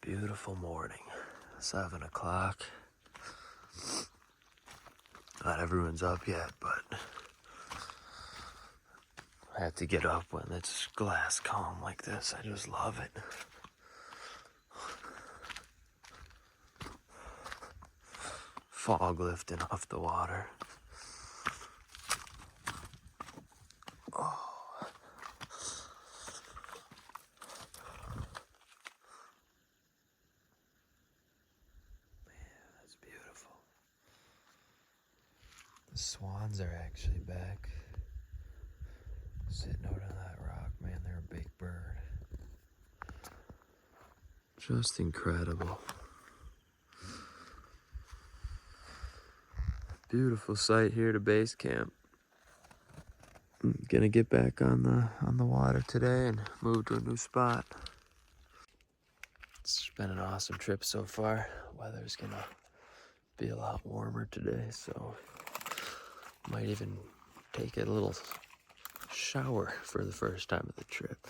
Beautiful morning, 7 o'clock. Not everyone's up yet, but I have to get up when it's glass calm like this. I just love it. Fog lifting off the water. Oh. The swans are actually back, sitting out on that rock. Man, they're a big bird. Just incredible. Beautiful sight here to base camp. I'm gonna get back on the water today and move to a new spot. It's been an awesome trip so far. Weather's gonna be a lot warmer today, so might even take a little shower for the first time of the trip.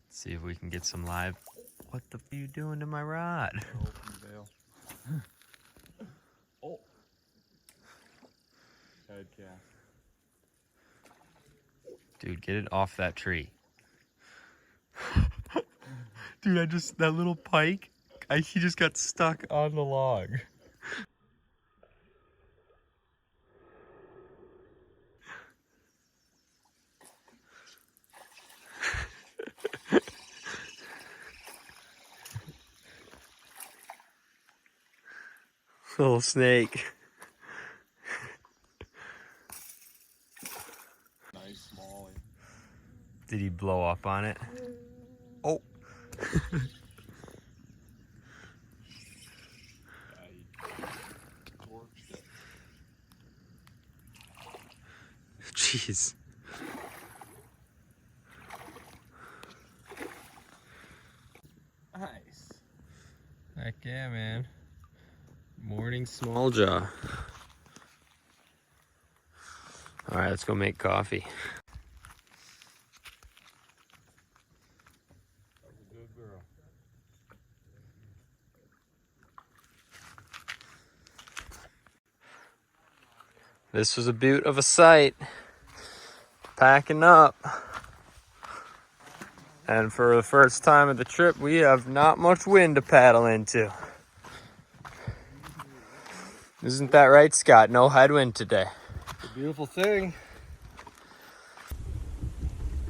See if we can get some live. What the f are you doing to my rod? Open bail. Oh. Head cast. Dude, get it off that tree. Dude, that little pike, he just got stuck on the log. Little snake. Nice smallie. Did he blow up on it? Oh. Jeez. Nice. Heck yeah, man. Morning small jaw. All right, let's go make coffee. That's a good girl. This was a beaut of a sight. Packing up. And for the first time of the trip, we have not much wind to paddle into. Isn't that right, Scott? No headwind today. It's a beautiful thing.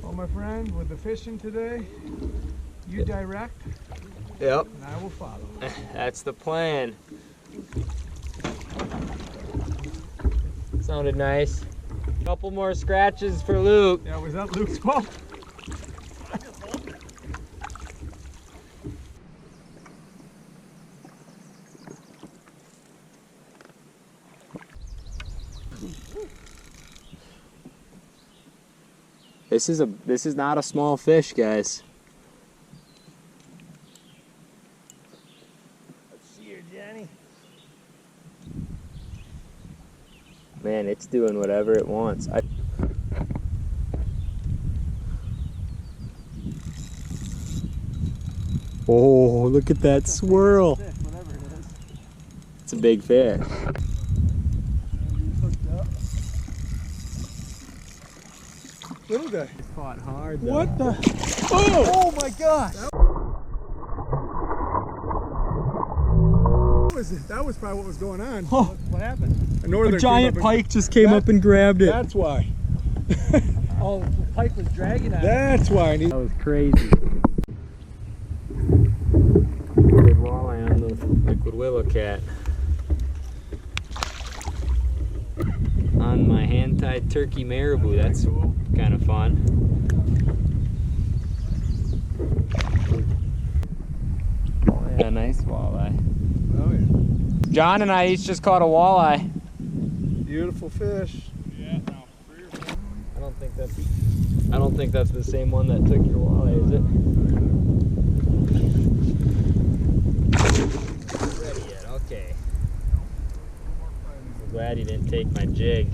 Well, my friend, with the fishing today, you direct, Yep. and I will follow. That's the plan. Sounded nice. Couple more scratches for Luke. Yeah, was that Luke's fault? This is not a small fish, guys. Let's see her, Johnny. Man, it's doing whatever it wants. Oh, look at that swirl. Whatever it is. It's a big fish. Little guy. It fought hard though. What the? Oh my gosh! That was probably what was going on. Oh. What happened? A giant pike just came up and grabbed it. That's why. Oh, the pike was dragging on it. That's why. That was crazy. Big walleye on the liquid willow cat. On my hand-tied turkey marabou. That's kind of fun. Oh yeah, nice walleye. Oh yeah. John and I each just caught a walleye. Beautiful fish. Yeah, now 3 or 4. I don't think that's the same one that took your walleye, is it? Not ready yet. Okay. I'm glad he didn't take my jig.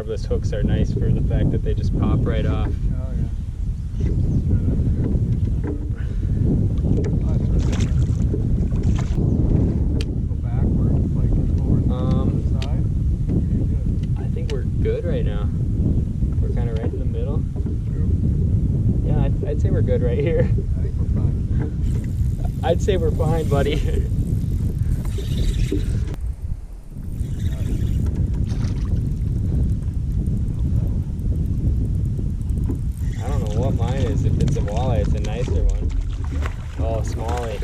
barbless hooks are nice for the fact that they just pop right off. Oh yeah. Go backwards, like over to the side. I think we're good right now. We're kind of right in the middle. True. Yeah, I'd say we're good right here. I think we're fine. I'd say we're fine, buddy. I don't know what mine is. If it's a walleye, it's a nicer one. Oh, smallie.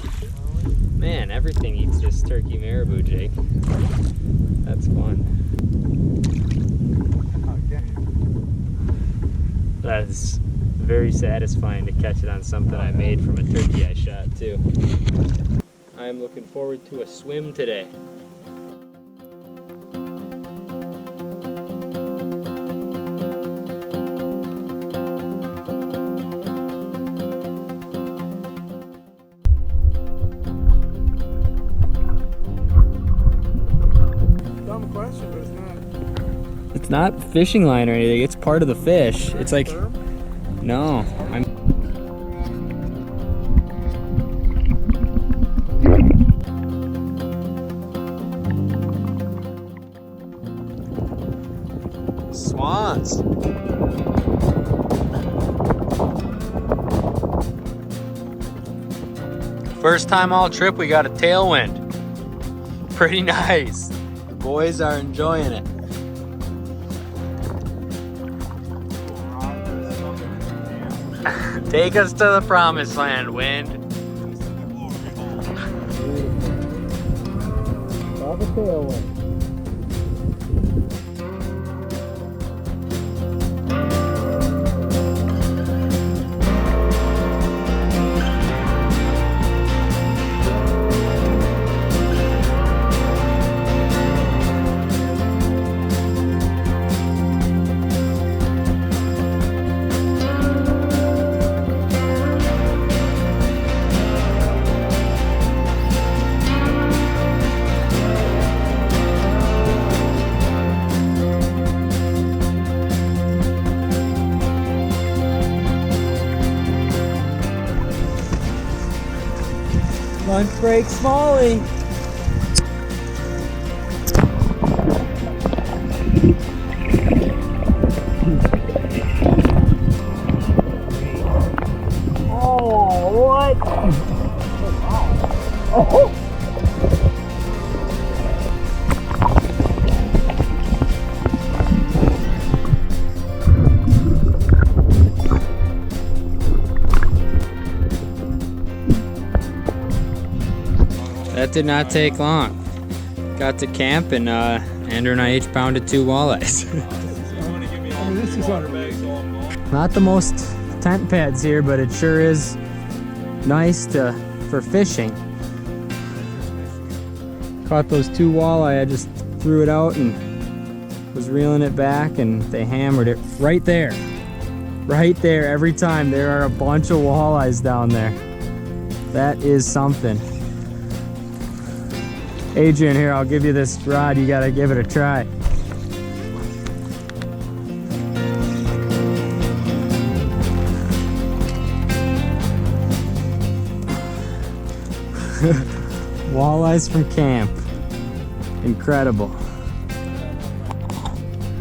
Man, everything eats this turkey marabou, Jake. That's fun. That is very satisfying to catch it on something I made from a turkey I shot too. I am looking forward to a swim today. Dumb question, but it's not. It's not fishing line or anything, it's part of the fish. It's like, no, I'm swans. First time all trip we got a tailwind. Pretty nice. The boys are enjoying it. Take us to the promised land, wind. Love a tailwind. Lunch break, smallie. Oh, what? Oh. That did not take long. Got to camp and Andrew and I each pounded 2 walleyes. I mean, this is on. Not the most tent pads here, but it sure is nice for fishing. Caught those 2 walleye, I just threw it out and was reeling it back and they hammered it right there. Right there, every time. There are a bunch of walleyes down there. That is something. Adrian, here, I'll give you this rod. You gotta give it a try. Walleyes from camp. Incredible.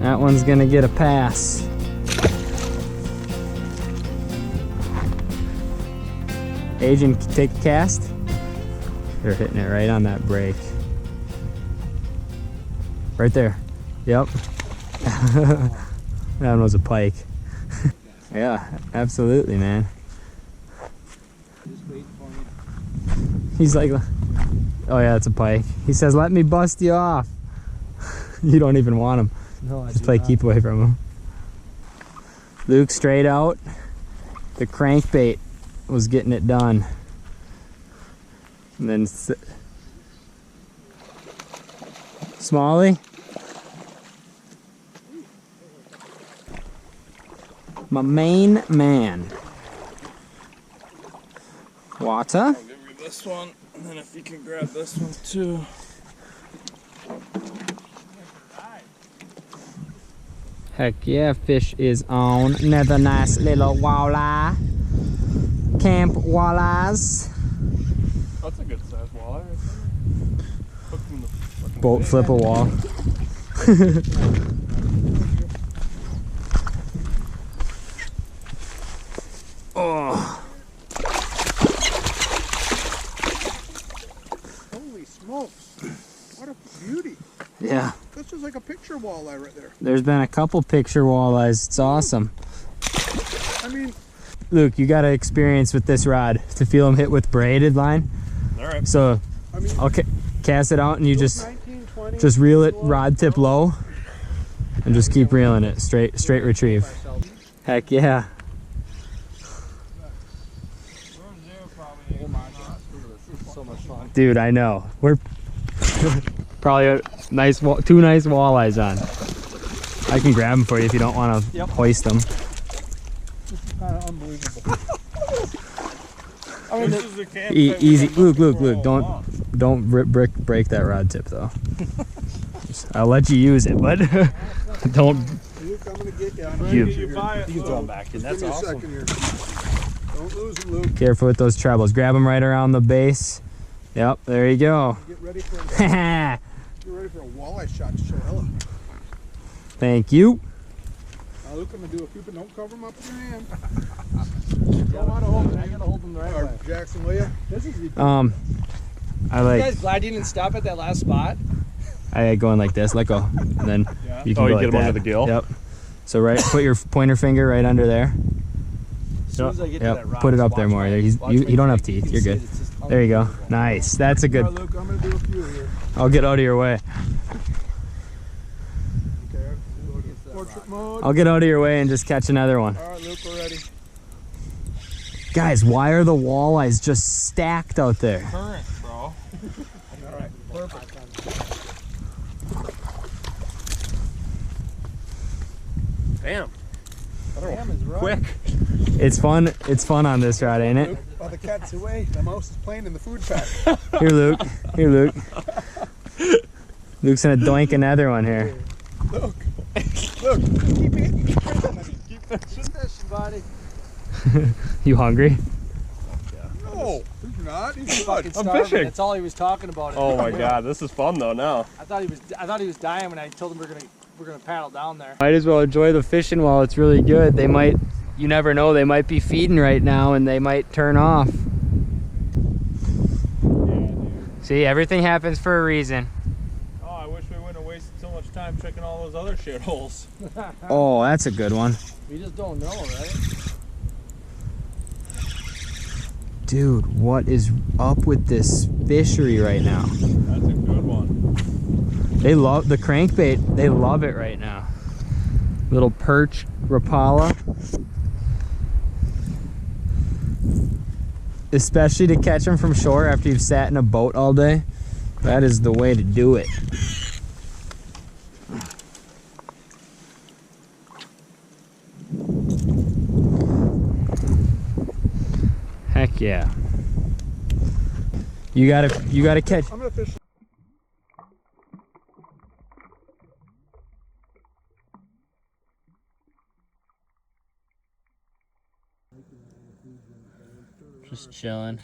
That one's gonna get a pass. Adrian, take a cast. They're hitting it right on that break. Right there. Yep. That one was a pike. Yeah, absolutely, man. Just wait for me. He's like, oh yeah, it's a pike. He says, let me bust you off. You don't even want him. No, I Just play keep away from him. Luke straight out. The crankbait was getting it done. And then Smallie. My main man. Water. I'll give you this one, and then if you can grab this one too. Heck yeah, fish is on. Another nice little walleye. Camp walleyes. That's a good size walleye right there. Hooked him in the fucking Boat face. flip a wall. Oh. Holy smokes. What a beauty. Yeah, This is like a picture walleye right there. there's been a couple picture walleyes. It's awesome. I mean, Luke, you got to experience with this rod to feel them hit with braided line. All right. So I mean, I'll cast it out and you just 19, 20, just reel it rod tip low and just keep reeling it straight retrieve. Heck yeah. Oh my gosh, this is so much fun. Dude, I know. We're probably a nice two nice walleyes on. I can grab them for you if you don't want to hoist them. this is kind of unbelievable. This is the camp Easy, Luke, don't break that rod tip though. I'll let you use it, but don't. Luke, I'm going to get you. You can throw them back in. That's Give me awesome. a second here. Don't lose them, Luke. Careful with those trebles. Grab them right around the base. Yep, there you go. Get ready for a walleye shot to show Ella. Thank you. Now, Luke, I'm going to do a few, but don't cover them up with your hand. I gotta hold them the right Or way. Jackson, will you? This is the I You like guys glad you didn't stop at that last spot? I like going like this. Let go, and then Yeah. you can Oh, go you like get 'em that. under the gill? Yep. So put your pointer finger right under there. As soon as I get to Yep. that rock, Put it up watch there more. my- You watch my don't have feet. You teeth. can You're see good. it. It's just There you go. unbelievable. Nice. That's a All good. right, Luke, I'm going to do a few here. I'll get out of your way. Okay, go to portrait mode. I'll get out of your way and just catch another one. All right, Luke, we're ready. Guys, why are the walleyes just stacked out there? Current, bro. All right, perfect. Damn. Sam is right. Quick. It's fun. It's fun on this rod, ain't it? Luke, while the cat's away, the mouse is playing in the food pack. Here, Luke. Here, Luke. Luke's gonna doink another one here. Look, keep hitting. Keep fishing, buddy. You hungry? No, he's not. He's Fucking good. starving. fishing. That's all he was talking about. Oh my god, this is fun though now. I thought he was dying when I told him we're gonna paddle down there. Might as well enjoy the fishing while it's really good. They might, you never know, they might be feeding right now and they might turn off. See, everything happens for a reason. Oh, I wish we wouldn't have wasted so much time checking all those other shitholes. Oh, that's a good one. We just don't know, right? Dude, what is up with this fishery right now? That's a good one. They love the crankbait. They love it right now. Little perch Rapala. Especially to catch them from shore after you've sat in a boat all day. That is the way to do it. Heck yeah. You gotta catch. I'm gonna fish. Just chilling.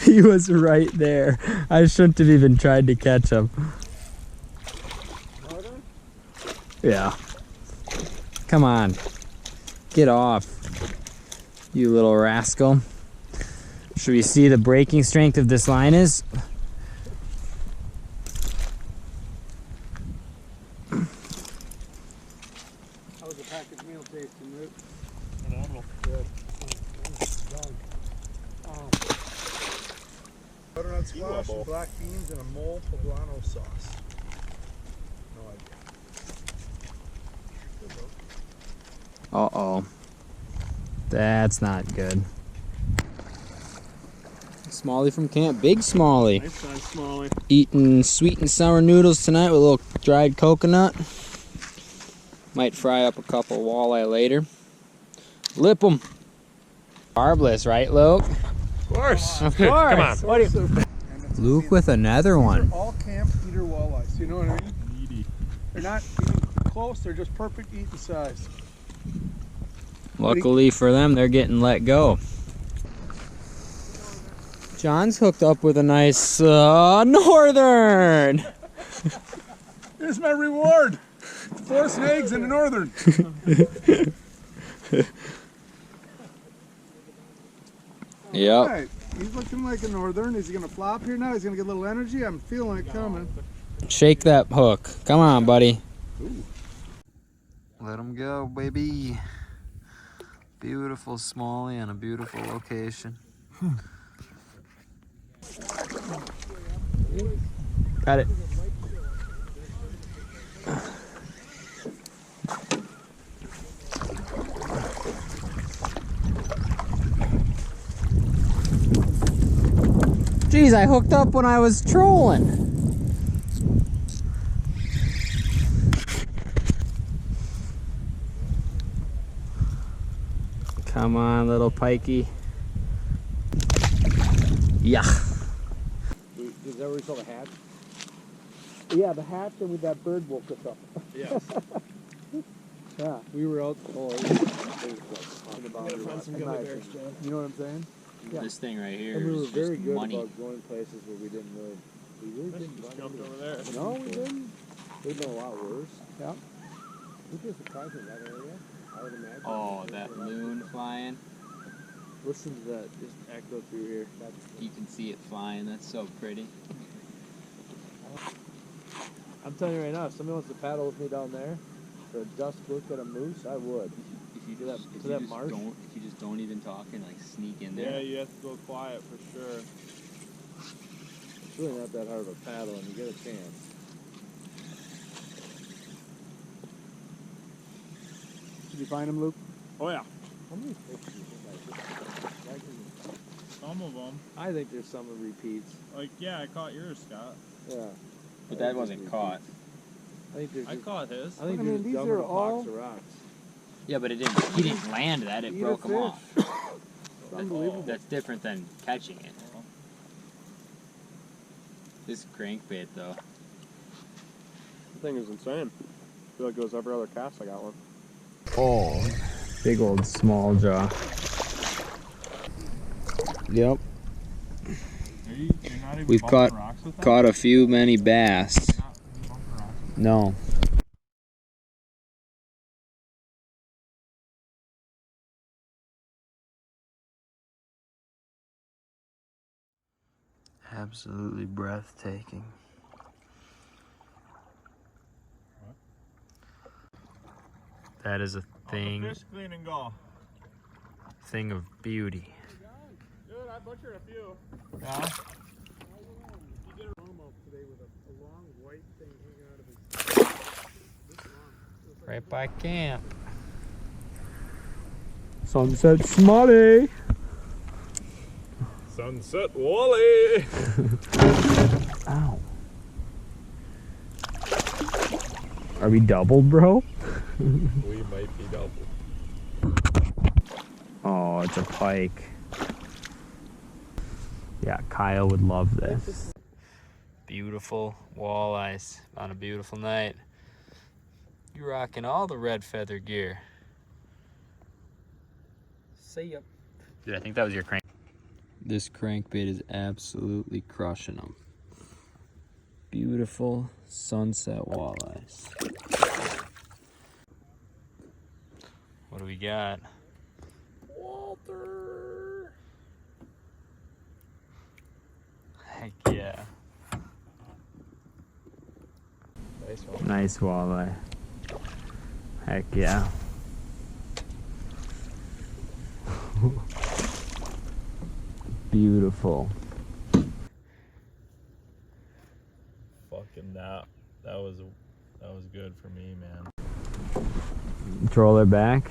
He was right there. I shouldn't have even tried to catch him. Yeah. Come on. Get off. You little rascal. Should we see the breaking strength of this line is? How was the packaged meal tasting, Luke? Phenomenal. Good. Butternut squash, and black beans, and a mole poblano sauce. No idea. Uh-oh. That's not good. Smalley from camp. Big Smalley. Nice size smallie. Eating sweet and sour noodles tonight with a little dried coconut. Might fry up a couple walleye later. Lip 'em. Barbless, right, Luke? Of course. Of Come on. course. What do you- And it's Luke with another These one. are all camp eater walleyes. You know what I mean? Needy. They're not even close. They're just perfect eating size. Luckily for them, they're getting let go. John's hooked up with a nice northern. Here's my reward. 4 snags and a northern. Yep. Right. He's looking like a northern. Is he going to flop here now? He's going to get a little energy. I'm feeling it coming. Shake that hook. Come on, buddy. Let him go, baby. Beautiful smallie on a beautiful location. Got it. Jeez, I hooked up when I was trolling. Come on, little pikey. Yeah. Is that where we saw the hat? Yeah, the hat and with that bird woke us up. Yes. Yeah, we were out. Oh, it was on the boundary. You know what I'm saying? Yeah. This thing right here And we were is very just good money. about going places where we didn't really. We really didn't. Just jumped over there. No, we didn't. They've been a lot worse. Yeah. We just surprised in that area. I would imagine. Oh, that loon flying. Listen to that. Just echo through here. You can see it flying. That's so pretty. I'm telling you right now, if somebody wants to paddle with me down there for a dusk look at a moose, I would. If you To that- just, if to you that just marsh? don't, if you just don't even talk and like sneak in Yeah, there. you have to go quiet for sure. It's really not that hard of a paddle, and you get a chance. Did you find him, Luke? Oh yeah. How many fish do you think I just... Some of them. I think there's some that repeats. Like, yeah, I caught yours, Scott. Yeah. But that wasn't caught. I think there's I just, caught his. I think I they're mean, just these dumping are a box all- of rocks. Yeah, but it didn't. He didn't land that. It Eat a broke him fish. off. It's unbelievable. That's different than catching it. This crankbait though. The thing is insane. I feel like it was every other cast I got one. Oh, big old small jaw. Yep. You're not even We've bumping caught rocks with that? caught a few many bass. Not even bumping rocks with that? No. Absolutely breathtaking. That is a thing Fish clean and go. of beauty. Dude, I butchered a few. Yeah. Right by camp. Sunset Smalley. Sunset Wally. Ow. Are we doubled, bro? We might be double. Oh, it's a pike. Yeah, Kyle would love this. Beautiful walleyes on a beautiful night. You rocking all the Redfeather gear. See ya. Dude, I think that was your crank. This crankbait is absolutely crushing them. Beautiful sunset walleyes. What do we got? Walter. Heck yeah. Nice one. Nice walleye. Heck yeah. Beautiful. Fucking that was good for me, man. Troller back.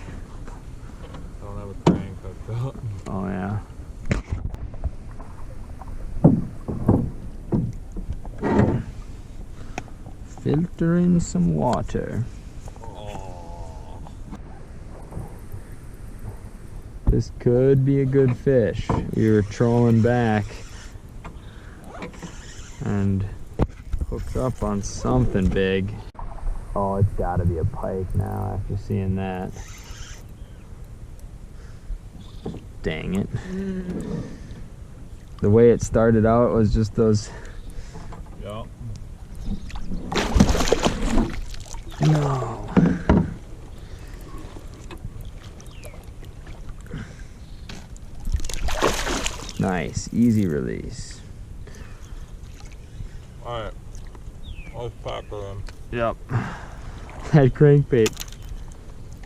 I don't have a crank hooked up. Oh yeah. Filter in some water. This could be a good fish. We were trolling back and hooked up on something big. Oh, it's gotta be a pike now after seeing that. Dang it. The way it started out was just those. Yeah. No. Nice, easy release. Alright. Let's pack her in. Yep. That crankbait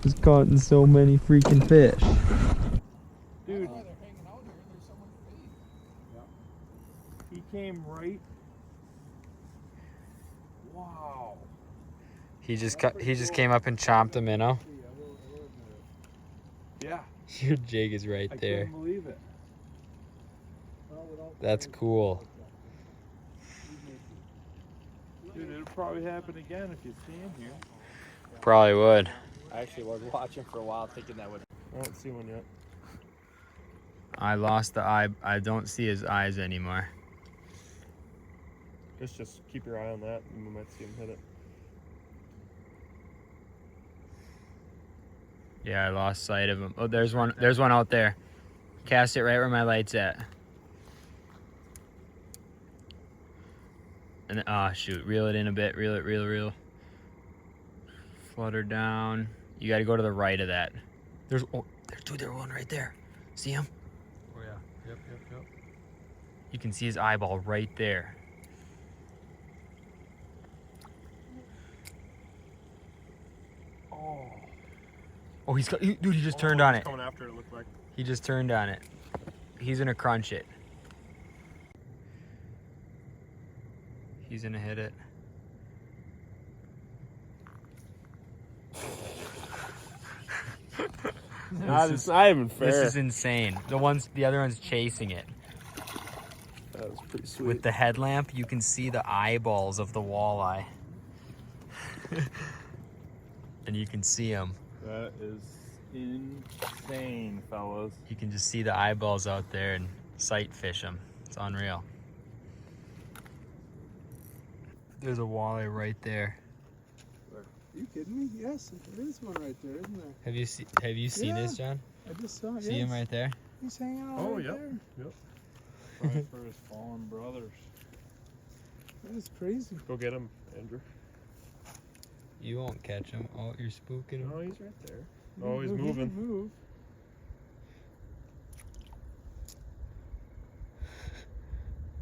was caught in so many freaking fish. Dude. He came right. Wow. He just came up and chomped a minnow. Yeah. Your jig is right I there. couldn't believe it. That's cool. Dude, it'll probably happen again if you see him here. Probably would. I actually was watching for a while thinking that would. I don't see one yet. I lost the eye. I don't see his eyes anymore. Just keep your eye on that and we might see him hit it. Yeah, I lost sight of him. Oh, there's one. There's one out there. Cast it right where my light's at. And shoot, reel it in a bit. Reel it, reel. Flutter down. You got to go to the right of that. There's one right there. See him? Oh yeah. Yep. You can see his eyeball right there. Oh, he's got, dude, he just turned on it. Coming after it looked like. He just turned on it. He's gonna crunch it. He's gonna hit it. It's not even fair. This is insane. The other one's chasing it. That was pretty sweet. With the headlamp, you can see the eyeballs of the walleye. And you can see them. That is insane, fellas. You can just see the eyeballs out there and sight fish them. It's unreal. There's a walleye right there. Are you kidding me? Yes, there is one right there, isn't there? Have you seen this, John? I just saw it. See him right there? He's hanging out Oh, right yep. there. Yep. Sorry for his fallen brothers. That is crazy. Go get him, Andrew. You won't catch him. Oh, you're spooking him. No, he's right there. Oh, he's He can moving. move.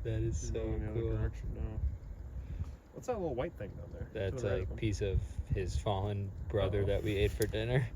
That is He's so going the other cool. direction now. What's that little white thing down there? That's To the right a of him? piece of his fallen brother Uh-oh. that we ate for dinner.